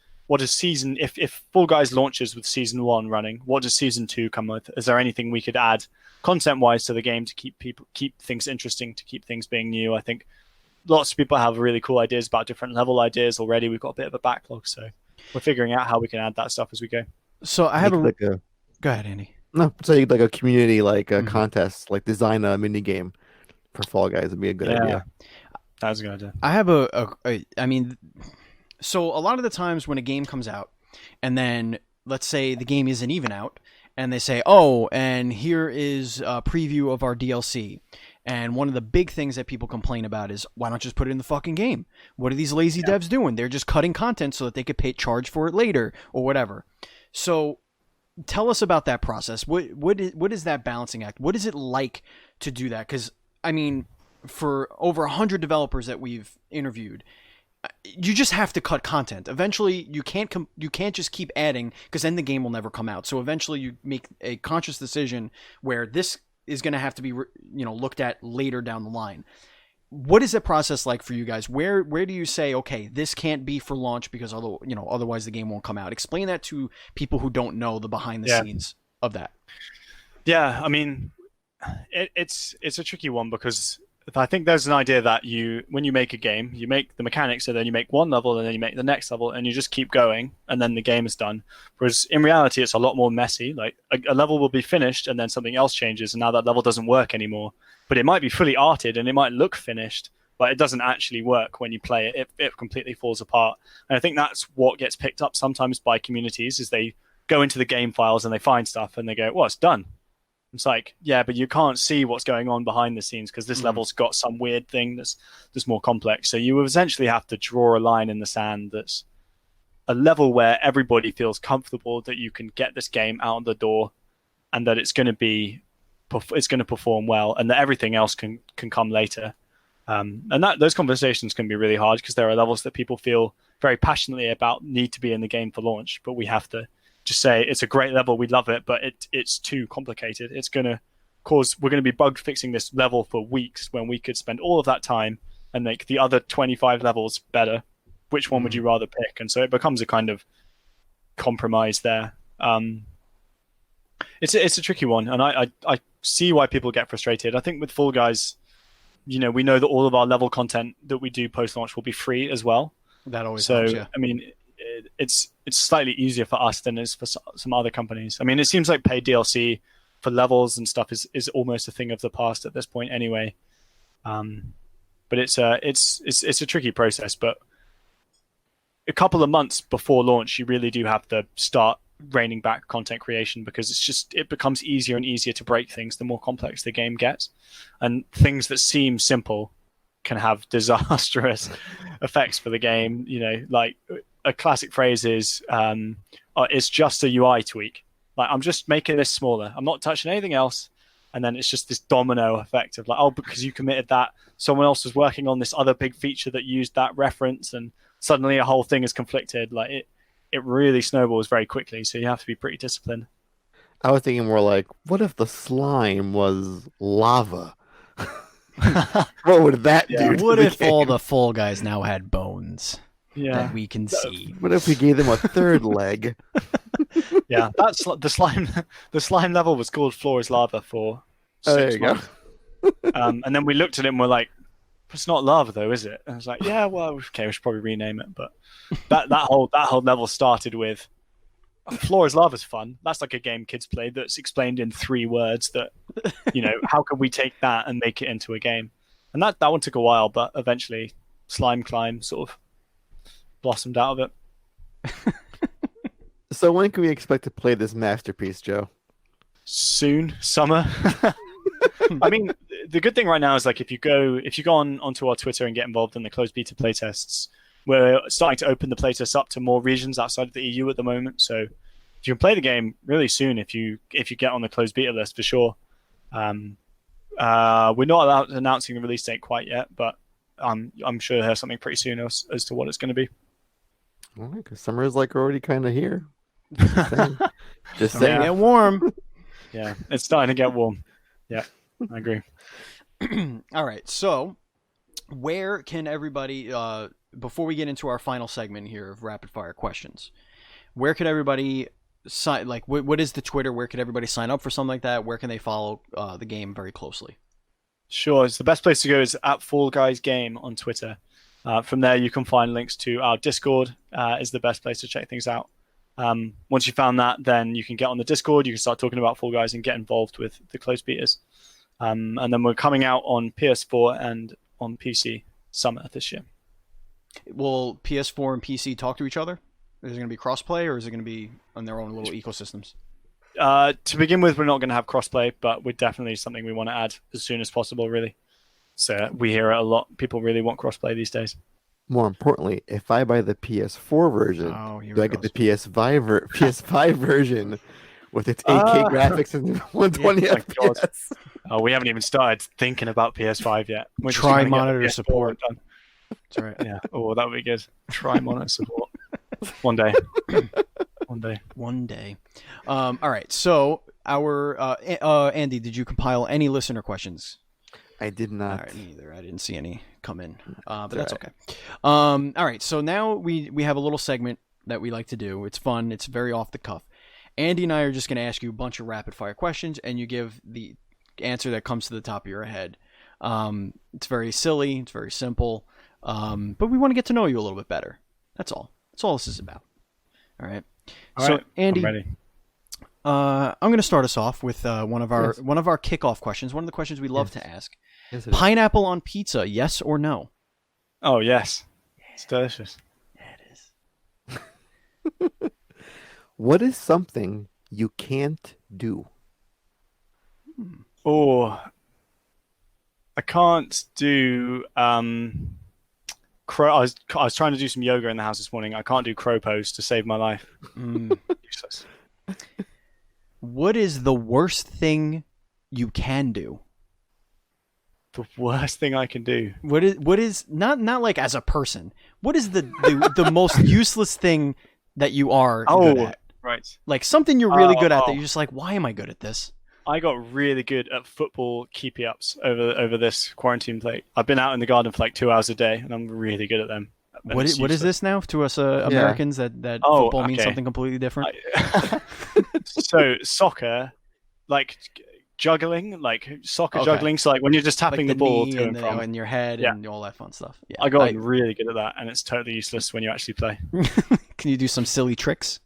season if Fall Guys launches with season 1 running, what does season 2 come with? Is there anything we could add content-wise to the game to keep things interesting, to keep things being new? I think lots of people have really cool ideas about different level ideas already. We've got a bit of a backlog, so we're figuring out how we can add that stuff as we go. So I have Go ahead, Andy. No, say like a community, like a contest, like design a mini game for Fall Guys would be a good idea. That's a good idea. I have I mean, so a lot of the times when a game comes out, and then let's say the game isn't even out, and they say, oh, and here is a preview of our DLC. And one of the big things that people complain about is, why not just put it in the fucking game? What are these lazy devs doing? They're just cutting content so that they could charge for it later or whatever. So tell us about that process. What is that balancing act? What is it like to do that? Because, I mean, for over 100 developers that we've interviewed, you just have to cut content. Eventually, you can't just keep adding, because then the game will never come out. So eventually, you make a conscious decision where this is going to have to be looked at later down the line. What is that process like for you guys? Where do you say, okay, this can't be for launch because otherwise the game won't come out? Explain that to people who don't know the behind the scenes of that. Yeah, I mean, it's a tricky one because I think there's an idea that when you make a game, you make the mechanics, and then you make one level, and then you make the next level, and you just keep going, and then the game is done. Whereas in reality, it's a lot more messy. Like a level will be finished, and then something else changes, and now that level doesn't work anymore. But it might be fully arted, and it might look finished, but it doesn't actually work when you play it. It completely falls apart. And I think that's what gets picked up sometimes by communities, is they go into the game files and they find stuff, and they go, well, it's done. It's like, yeah, but you can't see what's going on behind the scenes because this level's got some weird thing that's more complex. So you essentially have to draw a line in the sand that's a level where everybody feels comfortable that you can get this game out the door, and that it's going to perform well, and that everything else can come later. And those conversations can be really hard because there are levels that people feel very passionately about, need to be in the game for launch, but we have to just say it's a great level, we love it, but it's too complicated. We're going to be bug fixing this level for weeks when we could spend all of that time and make the other 25 levels better. Which one would you rather pick? And so it becomes a kind of compromise there. It's a tricky one, and I see why people get frustrated. I think with Fall Guys, we know that all of our level content that we do post-launch will be free as well. That always helps, yeah. I mean, it's slightly easier for us than it is for some other companies. I mean, it seems like paid DLC for levels and stuff is almost a thing of the past at this point anyway. But it's a tricky process. But a couple of months before launch, you really do have to start reining back content creation, because it becomes easier and easier to break things the more complex the game gets, and things that seem simple can have disastrous effects for the game. Like a classic phrase is, it's just a UI tweak. Like, I'm just making this smaller. I'm not touching anything else. And then it's just this domino effect of like, oh, because you committed that, someone else was working on this other big feature that used that reference, and suddenly a whole thing is conflicted. Like it really snowballs very quickly. So you have to be pretty disciplined. I was thinking more like, what if the slime was lava? What would that do? What if all the Fall Guys now had bones that we can see? What if we gave them a third leg? Yeah, that's the slime. The slime level was called Floor is Lava for 6 months. There you go. And then we looked at it and we're like, it's not lava though, is it? And I was like, yeah, well, okay, we should probably rename it. But that whole level started with Floor is Lava's fun. That's like a game kids play that's explained in 3 words. That how can we take that and make it into a game? And that one took a while, but eventually Slime Climb sort of blossomed out of it. So when can we expect to play this masterpiece, Joe? Soon, summer. I mean, the good thing right now is like if you go onto our Twitter and get involved in the closed beta playtests, we're starting to open the playtests up to more regions outside of the EU at the moment. So you can play the game really soon if you get on the closed beta list for sure. We're not announcing the release date quite yet, but I'm sure you'll hear something pretty soon as to what it's going to be. All right, because summer is like already kind of here. Just saying. Get warm. Yeah, it's starting to get warm. Yeah, I agree. All right, so where can everybody, before we get into our final segment here of rapid fire questions, where could everybody sign? Like, what is the Twitter? Where could everybody sign up for something like that? Where can they follow the game very closely? Sure, it's the best place to go is at Fall Guys Game on Twitter. From there, you can find links to our Discord. Is the best place to check things out. Once you found that, then you can get on the Discord. You can start talking about Fall Guys and get involved with the closed betas. And then we're coming out on PS4 and on PC summer this year. Will PS4 and PC talk to each other? Is it going to be crossplay, or is it going to be on their own little ecosystems? To begin with, we're not going to have crossplay, but we're definitely something we want to add as soon as possible, really. So we hear it a lot. People really want crossplay these days. More importantly, if I buy the PS4 version, do I get the PS5 version with its 8K graphics and 120 FPS? Oh, we haven't even started thinking about PS5 yet. We're Try monitor support. That's right. Yeah. Oh, that would be good. Try monitor support. One day. One day. All right. So our Andy, did you compile any listener questions? I did not. All right, me either. I didn't see any come in, but that's okay. All right, so now we have a little segment that we like to do. It's fun. It's very off the cuff. Andy and I are just going to ask you a bunch of rapid fire questions, and you give the answer that comes to the top of your head. It's very silly. It's very simple, but we want to get to know you a little bit better. That's all. That's all this is about. All right. So right, Andy, I'm ready. I'm going to start us off with one of our kickoff questions. One of the questions we love to ask. Yes, Pineapple on pizza, yes or no? Oh, yes. It's delicious. Yeah, it is. What is something you can't do? Oh, I can't do crow. I was trying to do some yoga in the house this morning. I can't do crow pose to save my life. Useless. What is the worst thing you can do? The worst thing I can do. What is not like as a person? What is the most useless thing that you are good at? Right. Like something you're really good at that you're just like, why am I good at this? I got really good at football keepy ups over this quarantine break. I've been out in the garden for like 2 hours a day, and I'm really good at them. What is this now to us Americans that football means something completely different? So soccer, like juggling, juggling. So like when you're just tapping like the ball to and from in your head and all that fun stuff. Yeah, I got really good at that, and it's totally useless when you actually play. Can you do some silly tricks?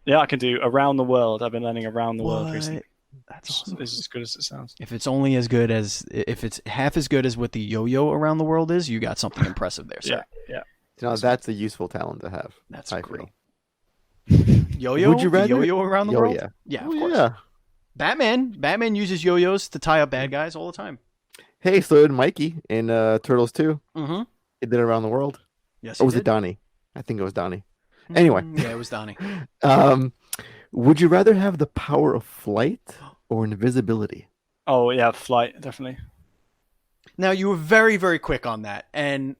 Yeah, I can do around the world. I've been learning around the world recently. That's awesome. It's as good as it sounds. If it's half as good as what the yo-yo around the world is, you got something impressive there, sir. Yeah. No, that's a useful talent to have. That's great. Yo-yo? Would you rather Yo-yo around the world? Yeah. Yeah, of course. Yeah. Batman uses yo-yos to tie up bad guys all the time. Hey, so did Mikey in Turtles 2. Mm-hmm. He did it around the world. Yes, Or was it Donnie? I think it was Donnie. Anyway. Yeah, it was Donnie. Would you rather have the power of flight or invisibility? Oh, yeah, flight, definitely. Now, you were very, very quick on that, and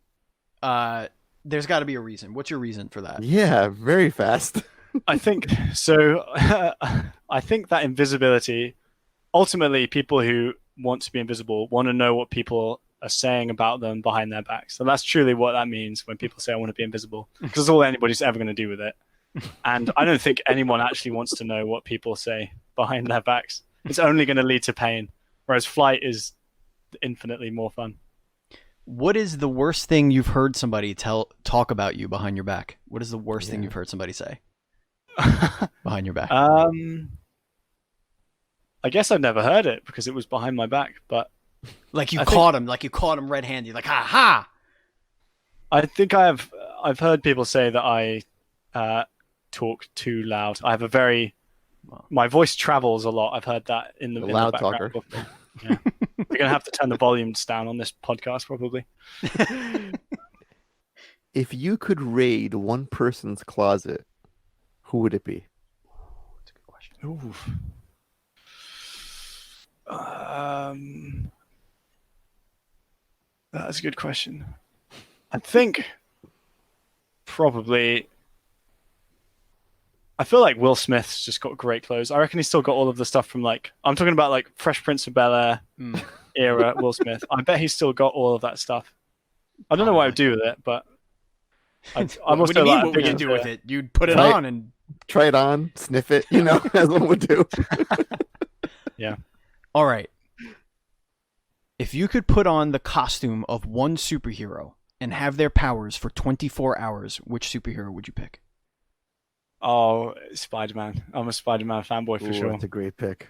there's got to be a reason. What's your reason for that? Yeah, very fast. I think so. I think that invisibility, ultimately, people who want to be invisible want to know what people are saying about them behind their backs. So that's truly what that means when people say, I want to be invisible, because that's all anybody's ever going to do with it. And I don't think anyone actually wants to know what people say behind their backs. It's only going to lead to pain, whereas flight is infinitely more fun. What is the worst thing you've heard somebody talk about you behind your back? What is the worst thing you've heard somebody say behind your back? I guess I've never heard it because it was behind my back, but like you caught him red-handed, like ha ha. I think I've heard people say that I talk too loud. I have my voice travels a lot. I've heard that in the loud background talker. before. Yeah. We're gonna have to turn the volumes down on this podcast probably. If you could raid one person's closet, who would it be? That's a good question. Ooh. That's a good question. I think probably. I feel like Will Smith's just got great clothes. I reckon he's still got all of the stuff from I'm talking about Fresh Prince of Bel-Air era Will Smith. I bet he's still got all of that stuff. I don't know what I would do with it, but What do you mean? What would you do with it? You'd put it on and try it on, sniff it, as one would do. Yeah. All right. If you could put on the costume of one superhero and have their powers for 24 hours, which superhero would you pick? Oh, Spider-Man. I'm a Spider-Man fanboy for sure. That's a great pick.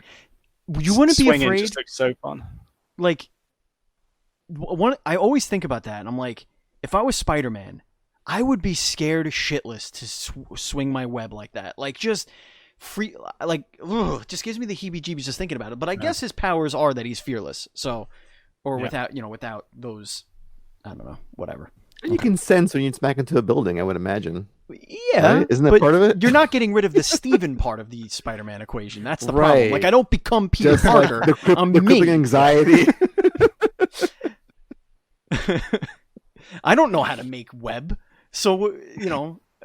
You wouldn't be Swinging afraid. just looks so fun. I always think about that, and I'm like, if I was Spider-Man, I would be scared shitless to swing my web like that. Just free, just gives me the heebie-jeebies just thinking about it. But I guess his powers are that he's fearless. So, or without those, I don't know, whatever. You can sense when you smack into a building, I would imagine. Yeah, right? Isn't that part of it? You're not getting rid of the Steven part of the Spider-Man equation. That's the problem. I don't become Peter Just Parker. I'm the me. crippling anxiety. I don't know how to make web, so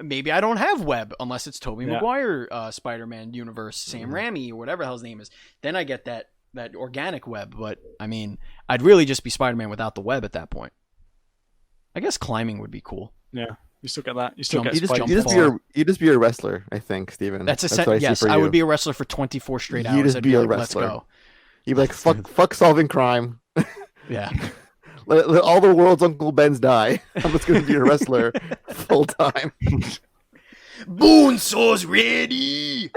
maybe I don't have web unless it's Tobey Maguire Spider-Man universe, Sam Raimi or whatever the hell his name is. Then I get that organic web. But I mean, I'd really just be Spider-Man without the web at that point. I guess climbing would be cool. Yeah, you still get that. You still get you just be a wrestler, I think, Steven. That's yes. I would be a wrestler for 24 straight hours. You just be a Let's wrestler. go. You'd be like, fuck solving crime. Yeah. Let all the world's Uncle Bens die. I'm just going to be a wrestler full time. Bonesaw's ready.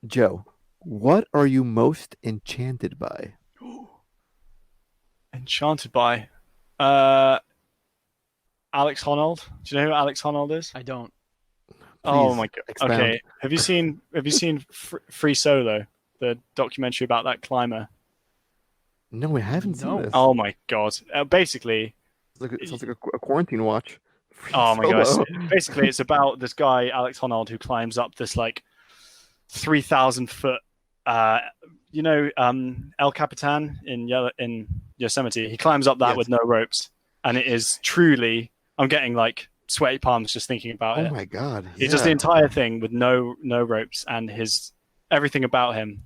Joe, what are you most enchanted by? Enchanted by? Alex Honnold. Do you know who Alex Honnold is? I don't. Oh my god. Expound. Okay. Have you seen Free Solo, the documentary about that climber? No, I haven't seen this. Oh my god. Basically, it sounds like a quarantine watch. Oh my gosh. Basically, it's about this guy, Alex Honnold, who climbs up this 3,000 foot, El Capitan in Yosemite. He climbs up that with no ropes. And it is truly, I'm getting sweaty palms just thinking about it. Oh my god. He does the entire thing with no ropes, and everything about him,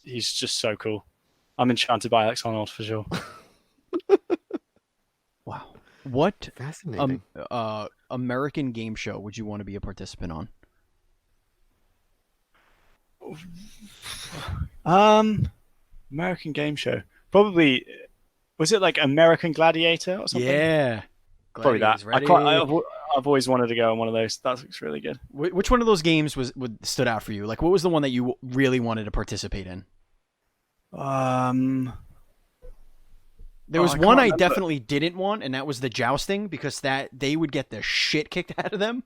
he's just so cool. I'm enchanted by Alex Honnold for sure. Wow. What fascinating American game show would you want to be a participant on? American game show. Probably, was it American Gladiator or something? Yeah. Probably that. I've always wanted to go on one of those. That looks really good. Which one of those games stood out for you? What was the one that you really wanted to participate in? There was one I definitely didn't want, and that was the jousting, because they would get the shit kicked out of them.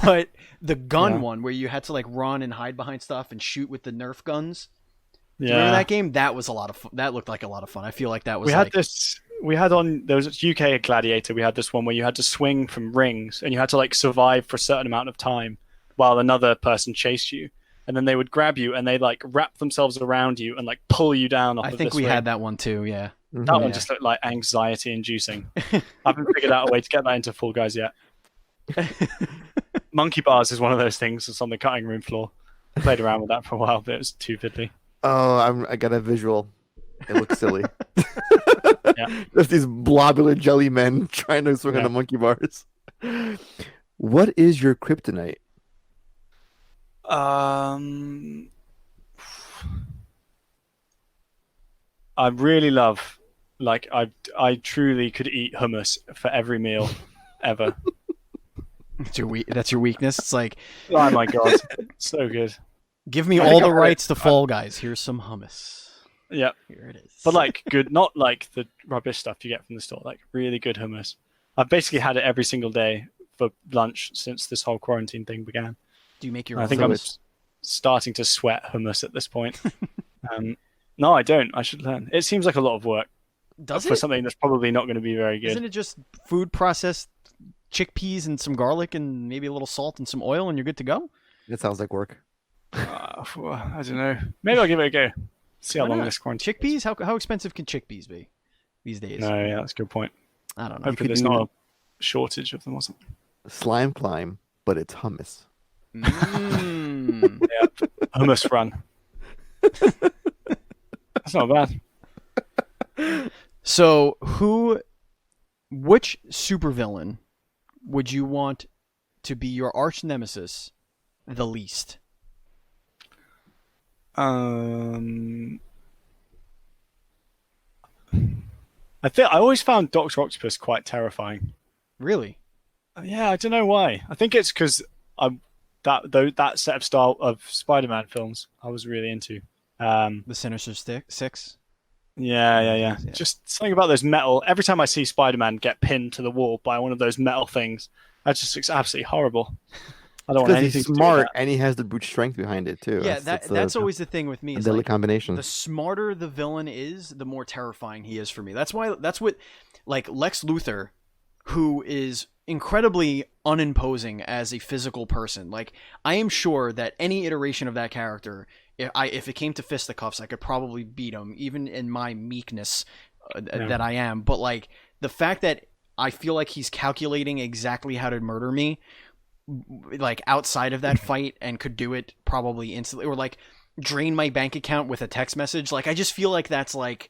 But the gun one, where you had to run and hide behind stuff and shoot with the Nerf guns. Do you remember that game? That was a lot of fun. That looked like a lot of fun. I feel like that was. There was a UK Gladiator. We had this one where you had to swing from rings, and you had to survive for a certain amount of time while another person chased you. And then they would grab you and they wrap themselves around you and pull you down off of this ring. I think we had that one too, yeah. That one just looked like anxiety inducing. I haven't figured out a way to get that into Fall Guys yet. Monkey bars is one of those things that's on the cutting room floor. I played around with that for a while, but it was too fiddly. Oh, I got a visual. It looks silly. Just these blobular jelly men trying to swing on the monkey bars. What is your kryptonite? I really love Like I truly could eat hummus for every meal ever. That's your weakness. It's like, Oh my god, so good. give me I all think the I've had rights it- to Fall Guys. Here's some hummus. Yeah, Here it is. but like good, not like the rubbish stuff you get from the store. Like really good hummus. I've basically had it every single day for lunch since this whole quarantine thing began. do you make your I own? think So I'm it's- starting to sweat hummus at this point. No, I don't. I should learn. It seems like a lot of work Does for it? something that's probably not going to be very good. Isn't it just food processed chickpeas and some garlic and maybe a little salt and some oil and you're good to go? It sounds like work. I don't know. Maybe I'll give it a go. See how Why long not? this quarantine. Chickpeas? How expensive can chickpeas be these days? No, yeah, that's a good point. I don't know. Hopefully, could there's do- not a shortage of them or something. Slime climb, but it's hummus. Mm. Yeah, hummus run. That's not bad. So, which supervillain would you want to be your arch nemesis the least? I always found Doctor Octopus quite terrifying. Really? Yeah, I don't know why. I think it's because that set of style of Spider-Man films I was really into. The Sinister Six? Yeah. Yeah. Just something about those metal. Every time I see Spider-Man get pinned to the wall by one of those metal things, that just looks absolutely horrible. I don't want Because anything he's to do with smart that. and he has the brute strength behind it too. Yeah, that's a always the thing with me. Is deadly like, combination. the smarter the villain is, the more terrifying he is for me. That's what like Lex Luthor, who is incredibly unimposing as a physical person. Like, I am sure that any iteration of that character, if it came to fisticuffs, I could probably beat him, even in my meekness that I am. But like the fact that I feel like he's calculating exactly how to murder me, like outside of that fight, and could do it probably instantly, or like drain my bank account with a text message. Like, I just feel like that's like,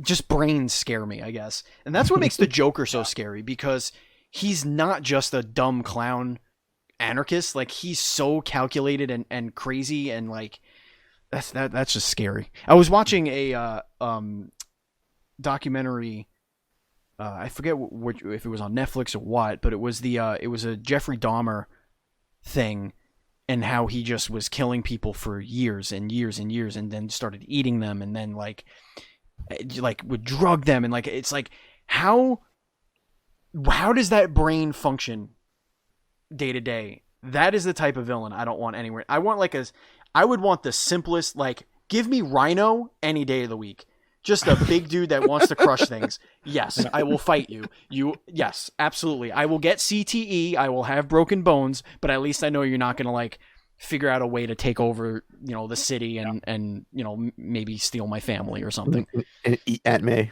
just brains scare me, I guess. And that's what makes the Joker so scary, because he's not just a dumb clown anarchist. Like, he's so calculated and crazy, and like that's just scary. I was watching a documentary. I forget if it was on Netflix or what, but it was a Jeffrey Dahmer thing, and how he just was killing people for years and years and years, and then started eating them, and then like would drug them, and like it's like how does that brain function day to day? That is the type of villain I don't want anywhere. I would want the simplest, like, give me Rhino any day of the week. Just a big dude that wants to crush things. Yes, I will fight you. Yes, absolutely. I will get CTE. I will have broken bones, but at least I know you're not going to like figure out a way to take over, the city and maybe steal my family or something. And eat Aunt May.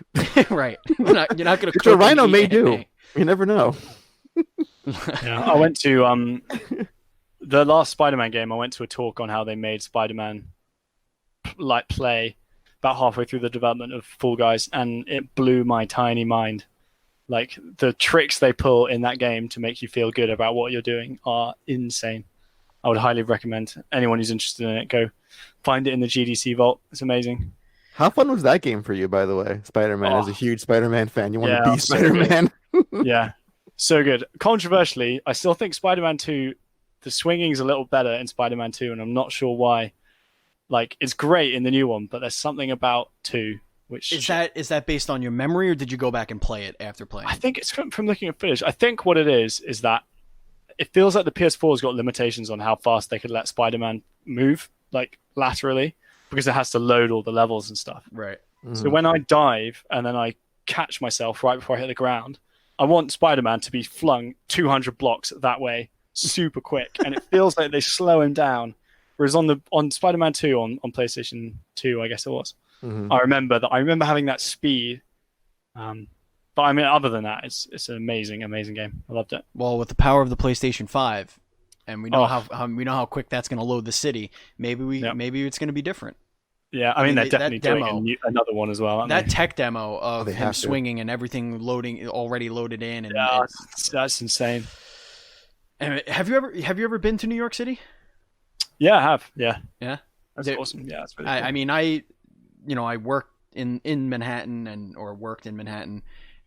Right. You're not going to Which a rhino may do. You never know. Yeah, I went to the last Spider-Man game. I went to a talk on how they made Spider-Man play about halfway through the development of Fall Guys, and it blew my tiny mind. Like, the tricks they pull in that game to make you feel good about what you're doing are insane. I would highly recommend anyone who's interested in it go find it in the GDC vault. It's amazing. How fun was that game for you, by the way? Spider-Man, as a huge Spider-Man fan, you want to be so Spider-Man? Yeah, so good. Controversially, I still think Spider-Man 2, the swinging's a little better in Spider-Man 2, and I'm not sure why. Like, it's great in the new one, but there's something about 2 which... Is that based on your memory, or did you go back and play it after playing? I think it's from looking at footage. I think what it is that it feels like the PS4's got limitations on how fast they could let Spider-Man move, like, laterally, because it has to load all the levels and stuff. Right. So when I dive and then I catch myself right before I hit the ground, I want Spider-Man to be flung 200 blocks that way super quick, and it feels like they slow him down. Whereas on Spider-Man 2 on PlayStation 2, I guess it was, I remember having that speed. But I mean, other than that, it's an amazing game. I loved it. Well, with the power of the PlayStation 5, and we know how quick that's going to load the city, maybe it's going to be different. Yeah, I mean they're definitely that doing another one as well. Aren't that they? tech demo of They him have to. swinging and everything already loaded in, and Yeah, that's insane. and have you ever been to New York City? Yeah, I have. Yeah, Yeah, that's awesome. Yeah, that's really cool. I mean, I worked in Manhattan or worked in Manhattan,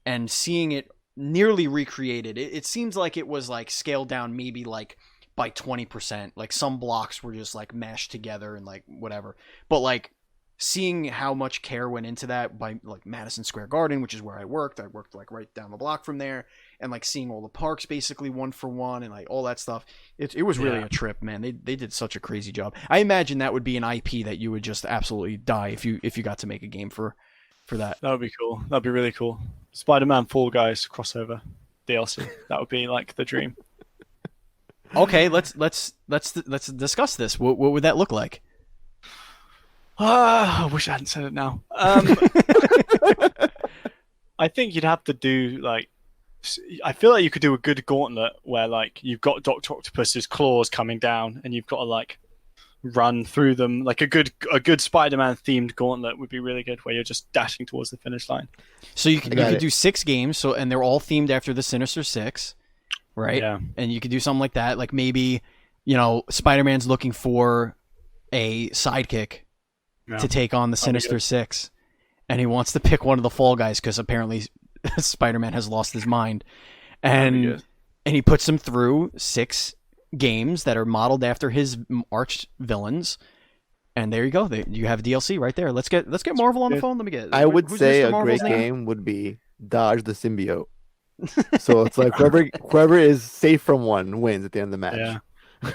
and seeing it nearly recreated. It seems like it was like scaled down maybe like by 20%. Like some blocks were just like mashed together and like whatever. But like seeing how much care went into that by like Madison Square Garden, which is where I worked like right down the block from there, and like seeing all the parks basically one for one and like all that stuff. It was really a trip, man. They did such a crazy job. I imagine that would be an IP that you would just absolutely die if you got to make a game for that. That would be cool. That'd be really cool. Spider-Man Fall Guys crossover DLC. That would be like the dream. Okay, let's discuss this. What would that look like? I wish I hadn't said it now. I think you'd have to do like. I feel like you could do a good gauntlet where like you've got Dr. Octopus's claws coming down, and you've got to like run through them. Like a good Spider-Man themed gauntlet would be really good, where you're just dashing towards the finish line. So you could do 6 games, and they're all themed after the Sinister Six, right? Yeah. And you could do something like that. Like maybe Spider-Man's looking for a sidekick to take on the Sinister Six, and he wants to pick one of the Fall Guys because apparently Spider-Man has lost his mind, and he puts him through 6 games that are modeled after his arch villains, and there you go. You have DLC right there. Let's get Marvel on the phone. Let me get. I would say Mr. a Marvel's great name? game would be Dodge the Symbiote. So it's like whoever is safe from one wins at the end of the match. Yeah.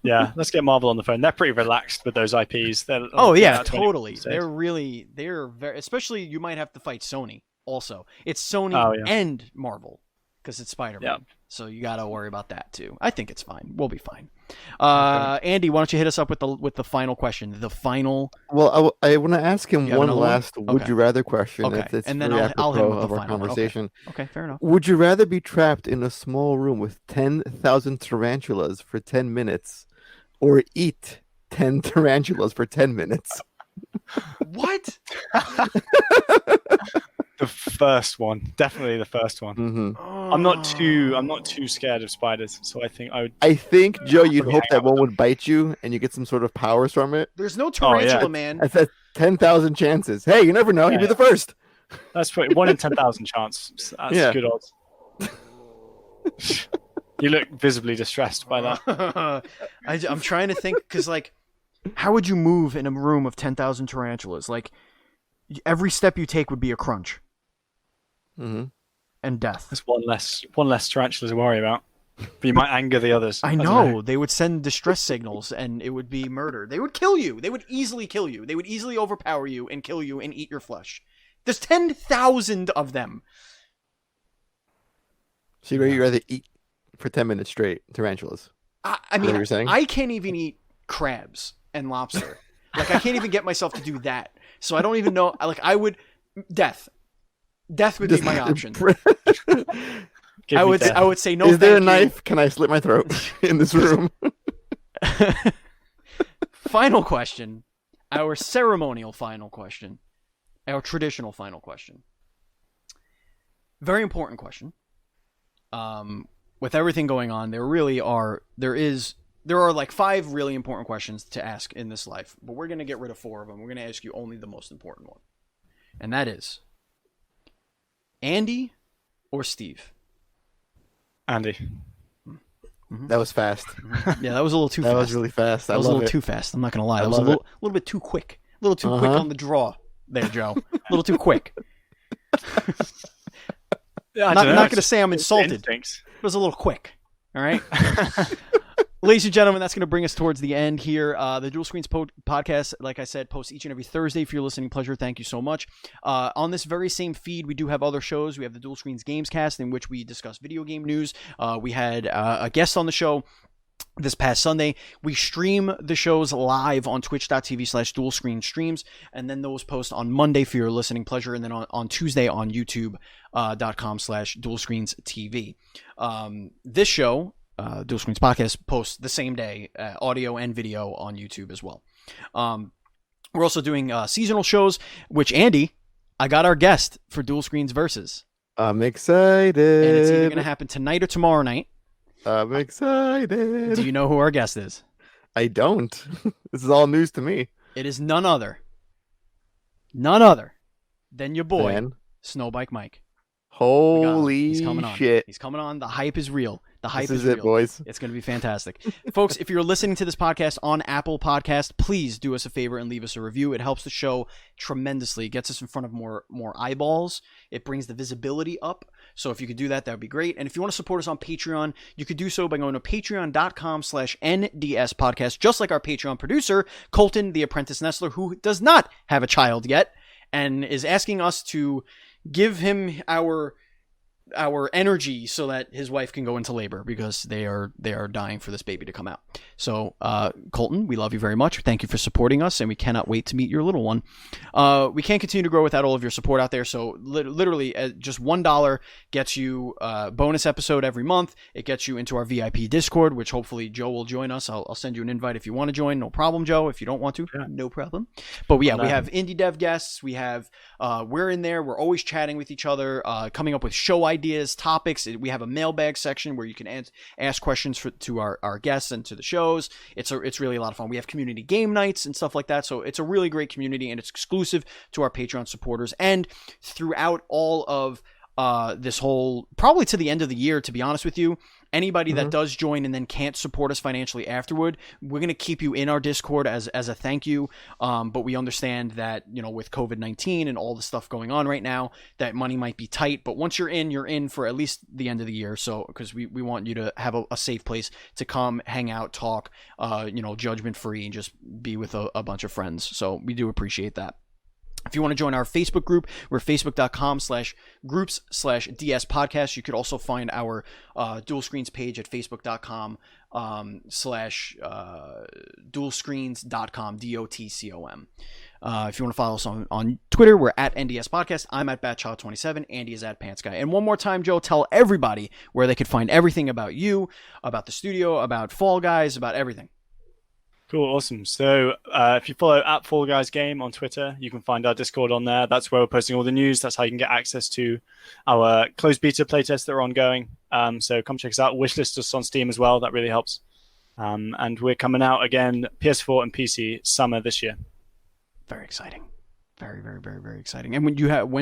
Yeah, let's get Marvel on the phone. They're pretty relaxed with those IPs. Totally. They're very, especially you might have to fight Sony also. It's Sony and Marvel because it's Spider-Man. Yeah. So you got to worry about that too. I think it's fine. We'll be fine. Andy, why don't you hit us up with the final question? The final. Well, I want to ask him one last would you rather question. Okay. It's and then very I'll hit him with apropos the of our final. conversation. Okay, fair enough. Would you rather be trapped in a small room with 10,000 tarantulas for 10 minutes, or eat 10 tarantulas for 10 minutes? What? The first one, definitely the first one. Mm-hmm. I'm not too scared of spiders, so I think I would. I think, Joe, you'd hope that one would bite you and you get some sort of powers from it. There's no tarantula, man. That's 10,000 chances. Hey, you never know. You'd be the first. That's pretty 1 in 10,000 chance. That's good odds. You look visibly distressed by that. I'm trying to think because, like, how would you move in a room of 10,000 tarantulas? Like, every step you take would be a crunch. Mm-hmm. And death. That's one less tarantula to worry about. But you might anger the others. I know. They would send distress signals, and it would be murder. They would kill you. They would easily kill you. They would easily overpower you and kill you and eat your flesh. There's 10,000 of them. So you'd rather eat for 10 minutes straight tarantulas? I mean, what you're saying? I can't even eat crabs and lobster. Like, I can't even get myself to do that. So I don't even know. Like, I would... Death. Death would be my option. I would say no. Is there a thank knife? you. Can I slit my throat in this room? Final question. Our ceremonial final question. Our traditional final question. Very important question. With everything going on, there are like 5 really important questions to ask in this life, but we're going to get rid of 4 of them. We're going to ask you only the most important one. And that is Andy or Steve? Andy. Mm-hmm. That was fast. Mm-hmm. Yeah, that was a little too fast. That was really fast. That was a little too fast. I'm not going to lie. That was a little bit too quick. A little too quick on the draw there, Joe. A little too quick. Yeah, not going to say I'm insulted. It was a little quick. All right? Ladies and gentlemen, that's going to bring us towards the end here. The Dual Screens podcast, like I said, posts each and every Thursday. For your listening pleasure, thank you so much. On this very same feed, we do have other shows. We have the Dual Screens Games Cast, in which we discuss video game news. We had a guest on the show this past Sunday. We stream the shows live on twitch.tv/dualscreenstreams, and then those post on Monday for your listening pleasure, and then on Tuesday on youtube.com/dualscreens.tv. This show, Dual Screens Podcast, posts the same day, audio and video on YouTube as well. We're also doing seasonal shows, which, Andy, I got our guest for Dual Screens Versus. I'm excited. And it's either going to happen tonight or tomorrow night. I'm excited. Do you know who our guest is? I don't. This is all news to me. It is none other then your boy, Then, Snowbike Mike. holy He's coming on. shit. He's coming on. The hype is real. The hype This is real. it, boys. It's going to be fantastic. Folks, if you're listening to this podcast on Apple Podcast, please do us a favor and leave us a review. It helps the show tremendously. It gets us in front of more eyeballs. It brings the visibility up. So if you could do that, that would be great. And if you want to support us on Patreon, you could do so by going to patreon.com/NDS podcast, just like our Patreon producer, Colton, the apprentice Nestler, who does not have a child yet and is asking us to give him our energy so that his wife can go into labor because they are dying for this baby to come out. So, Colton, we love you very much. Thank you for supporting us, and we cannot wait to meet your little one. We can't continue to grow without all of your support out there. So, literally, just $1 gets you a bonus episode every month. It gets you into our VIP Discord, which hopefully Joe will join us. I'll send you an invite if you want to join. No problem, Joe. If you don't want to, no problem. But we have indie dev guests. We have we're in there. We're always chatting with each other, coming up with show ideas, topics. We have a mailbag section where you can ask questions to our guests and to the shows. It's really a lot of fun. We have community game nights and stuff like that. So it's a really great community, and it's exclusive to our Patreon supporters. And throughout all of this whole, probably to the end of the year, to be honest with you, anybody that does join and then can't support us financially afterward, we're going to keep you in our Discord as a thank you. But we understand that, with COVID-19 and all the stuff going on right now, that money might be tight. But once you're in for at least the end of the year. So, because we want you to have a safe place to come, hang out, talk, judgment free, and just be with a bunch of friends. So we do appreciate that. If you want to join our Facebook group, we're facebook.com/groups/DS podcast. You could also find our dual screens page at facebook.com /dualscreens.com, DOTCOM. If you want to follow us on Twitter, we're at NDS Podcast. I'm at Batchild27. Andy is at Pants Guy. And one more time, Joe, tell everybody where they could find everything about you, about the studio, about Fall Guys, about everything. Cool, awesome. So if you follow at Fall Guys Game on Twitter, you can find our Discord on there. That's where we're posting all the news. That's how you can get access to our closed beta playtests that are ongoing. So come check us out. Wishlist us on Steam as well. That really helps. And we're coming out again, PS4 and PC, summer this year. Very exciting. Very, very, very, very exciting. And when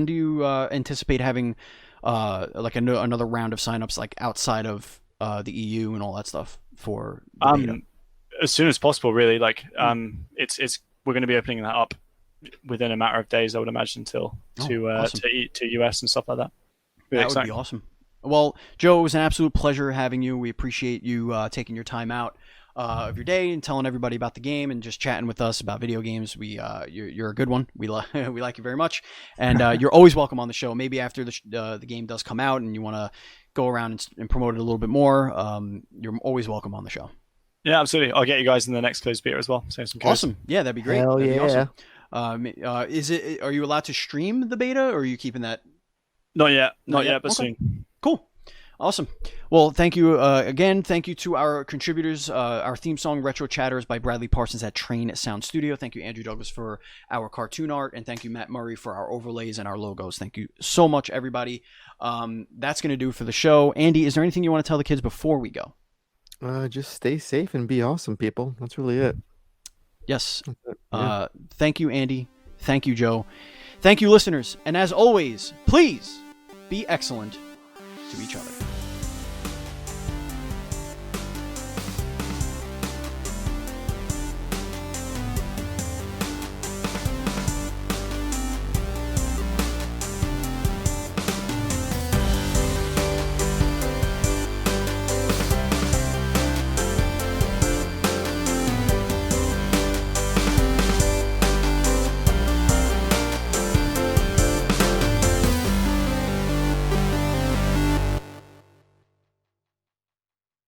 do you anticipate having another round of signups, like outside of the EU and all that stuff for the beta? As soon as possible, really. We're going to be opening that up within a matter of days, I would imagine, to US and stuff like that. Really that exciting. Would be awesome. Well, Joe, it was an absolute pleasure having you. We appreciate you taking your time out of your day and telling everybody about the game and just chatting with us about video games. You're a good one. We like you very much, and you're always welcome on the show. Maybe after the game does come out and you want to go around and promote it a little bit more, you're always welcome on the show. Yeah, absolutely. I'll get you guys in the next closed beta as well. So some awesome. Yeah, that'd be great. Hell that'd yeah. Be awesome. Are you allowed to stream the beta, or are you keeping that? Not yet, but okay. Soon. Cool. Awesome. Well, thank you again. Thank you to our contributors. Our theme song, Retro Chatters by Bradley Parsons at Train Sound Studio. Thank you, Andrew Douglas, for our cartoon art. And thank you, Matt Murray, for our overlays and our logos. Thank you so much, everybody. That's going to do it for the show. Andy, is there anything you want to tell the kids before we go? Just stay safe and be awesome, people. That's really it. Yes. Yeah. Thank you, Andy. Thank you, Joe. Thank you, listeners. And as always, please be excellent to each other.